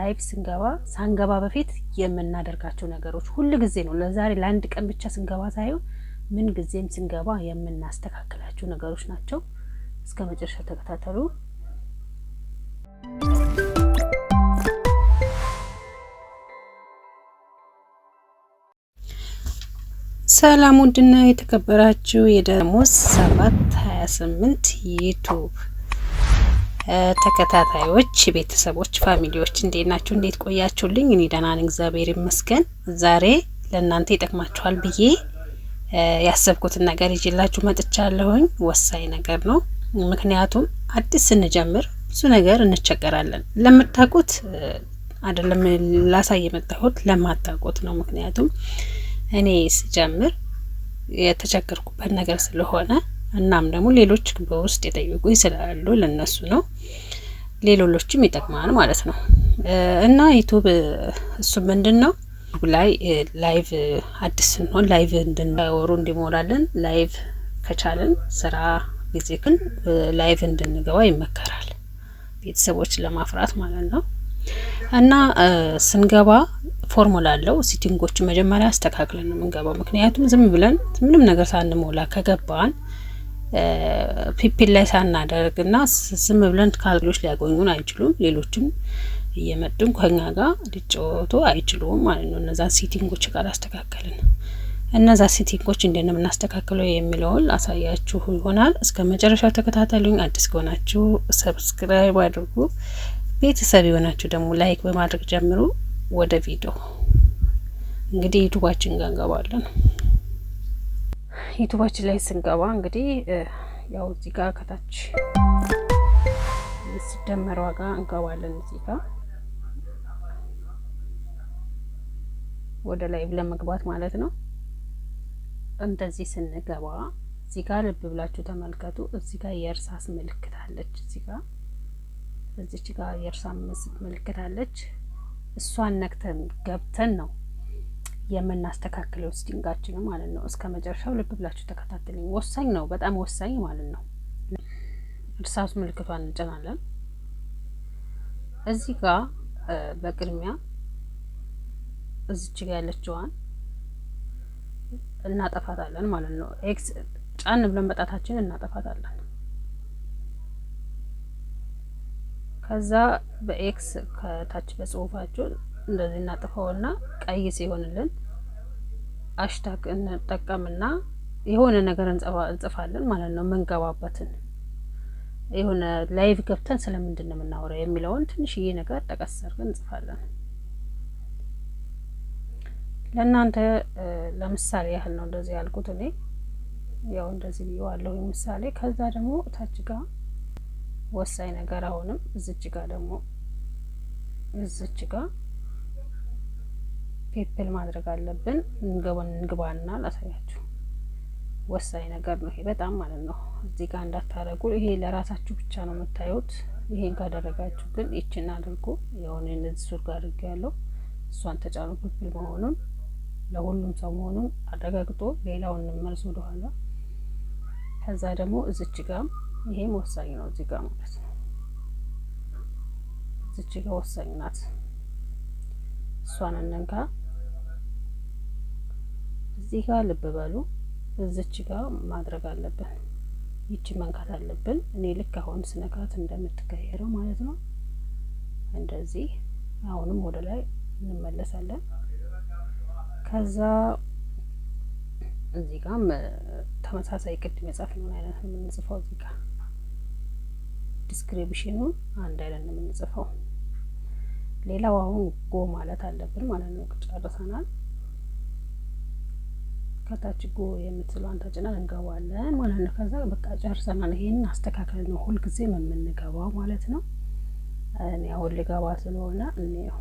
ላይቭ ስንገባ ሳንገባ በፊት የምናደርጋቸው ነገሮች ሁሉ ጊዜ ነው። ለዛሬ ለአንድ ቀን ብቻ ስንገባ ሳይሆን ምን ጊዜም ስንገባ የምናስተካክላቸው ነገሮች ናቸው። እስከ መጨረሻ ተከታተሉ። ሰላም ውድና የተከበራችሁ የደሞዝ 728 ዩቲዩብ ተከታታዮች ቤተሰቦች ፋሚሊዎች እንዴት ናችሁ? እንዴት ቆያችሁልኝ? እኔ ደህና ነኝ እግዚአብሔር ይመስገን። ዛሬ ለእናንተ ይጠቅማችኋል ብዬ ያሰብኩትን ነገር ይዤላችሁ መጥቻለሁኝ። ወሳኝ ነገር ነው። ምክንያቱም አዲስ ስንጀምር ብዙ ነገር እንቸገራለን። ለምታውቁት አይደለም ላሳይ የመጣሁት ለማታውቁት ነው። ምክንያቱም እኔ ስጀምር የተቸገርኩበት ነገር ስለሆነ እናም ደግሞ ሌሎች በውስጥ የጠየቁኝ ስላሉ ለነሱ ነው። ሌሎችም ይጠቅማል ማለት ነው። እና ዩቲዩብ እሱ ምንድነው ላይ ላይቭ አዲስ ስንሆን ላይቭ እንድንወሩ እንዲሞላልን ላይቭ ከቻለን ስራ ጊዜ ግን ላይቭ እንድንገባ ይመከራል። ቤተሰቦች ለማፍራት ማለት ነው። እና ስንገባ ፎርሙላ አለው። ሴቲንጎቹ መጀመሪያ አስተካክለን ነው የምንገባው። ምክንያቱም ዝም ብለን ምንም ነገር ሳንሞላ ከገባን ፒፒል ላይ ሳናደርግና ዝም ብለን ካልኩሌት ሊያገኙን አይችሉም። ሌሎችም እየመጡን ከኛ ጋር ሊጫወቱ አይችሉም ማለት ነው። እነዛ ሴቲንጎች ጋር አስተካከልን። እነዛ ሴቲንጎች እንዴት ነው የምናስተካክለው የሚለውን አሳያችሁ ይሆናል። እስከ መጨረሻው ተከታተሉኝ። አዲስ ከሆናችሁ ሰብስክራይብ አድርጉ። ቤተሰብ የሆናችሁ ደግሞ ላይክ በማድረግ ጀምሩ። ወደ ቪዲዮ እንግዲህ ዩቲዩባችን ጋር እንገባለን። ዩቲዩባችን ላይ ስንገባ እንግዲህ ያው እዚህ ጋር ከታች ሲደመር ዋጋ እንገባለን። እዚህ ጋር ወደ ላይ ብለን መግባት ማለት ነው። እንደዚህ ስንገባ እዚህ ጋር ልብ ብላችሁ ተመልከቱ። እዚህ ጋር የእርሳስ ምልክት አለች። እዚህ ጋር እዚች ጋር የእርሳስ ምልክት አለች። እሷን ነክተን ገብተን ነው የምናስተካክለው ሴቲንጋችን ማለት ነው። እስከ መጨረሻው ልብ ብላችሁ ተከታተሉኝ። ወሳኝ ነው፣ በጣም ወሳኝ ማለት ነው። እርሳስ ምልክቷን እንጭናለን። እዚህ ጋር በቅድሚያ እዚች ጋር ያለችዋን እናጠፋታለን ማለት ነው። ኤክስ ጫን ብለን በጣታችን እናጠፋታለን። ከዛ በኤክስ ከታች በጽሁፋችሁ እንደዚህ እናጥፋውና ቀይ ሲሆንልን ሃሽታግ እንጠቀምና የሆነ ነገር እንጽፋለን ማለት ነው። መንገባበትን የሆነ ላይቭ ገብተን ስለምንድን ነው የምናወራው የሚለውን ትንሽዬ ነገር ጠቀስ አድርገን እንጽፋለን። ለእናንተ ለምሳሌ ያህል ነው እንደዚህ ያልኩት እኔ ያው እንደዚህ ብዬዋለሁ ምሳሌ። ከዛ ደግሞ ታች ጋር ወሳኝ ነገር አሁንም እዚች ጋር ደግሞ እዚች ጋር ፔፕል ማድረግ አለብን። እንግባና ላሳያችሁ። ወሳኝ ነገር ነው ይሄ በጣም ማለት ነው። እዚህ ጋር እንዳታረጉ። ይሄ ለራሳችሁ ብቻ ነው የምታዩት። ይሄን ካደረጋችሁ ግን ይችን አድርጉ። የሆነ እዚህ ሱር ጋር አድርጌያለሁ። እሷን ተጫኑ። ፔፕል መሆኑን ለሁሉም ሰው መሆኑን አረጋግጦ ሌላውን እንመልስ ወደ ኋላ። ከዛ ደግሞ እዚች ጋር ይሄም ወሳኝ ነው። እዚህ ጋር ማለት ነው። እዚች ጋር ወሳኝ ናት። እሷን እንንካ። እዚህ ጋር ልብ በሉ። እዚች ጋር ማድረግ አለብን። ይቺ መንካት አለብን። እኔ ልክ አሁን ስነካት እንደምትቀየረው ማለት ነው። እንደዚህ አሁንም ወደ ላይ እንመለሳለን። ከዛ እዚህ ጋር ተመሳሳይ ቅድም የጻፍነውን አይነት ነው የምንጽፈው። እዚህ ጋር ዲስክሪፕሽኑን አንድ አይነት ነው የምንጽፈው። ሌላው አሁን ጎ ማለት አለብን ማለት ነው። ጨርሰናል። ከታች ጎ የምትለዋን ተጭነን እንገባለን ማለት ነው። ከዛ በቃ ጨርሰናል። ይሄንን አስተካክለን ነው ሁልጊዜ የምንገባው ማለት ነው። እኔ አሁን ልገባ ስለሆነ እንየው።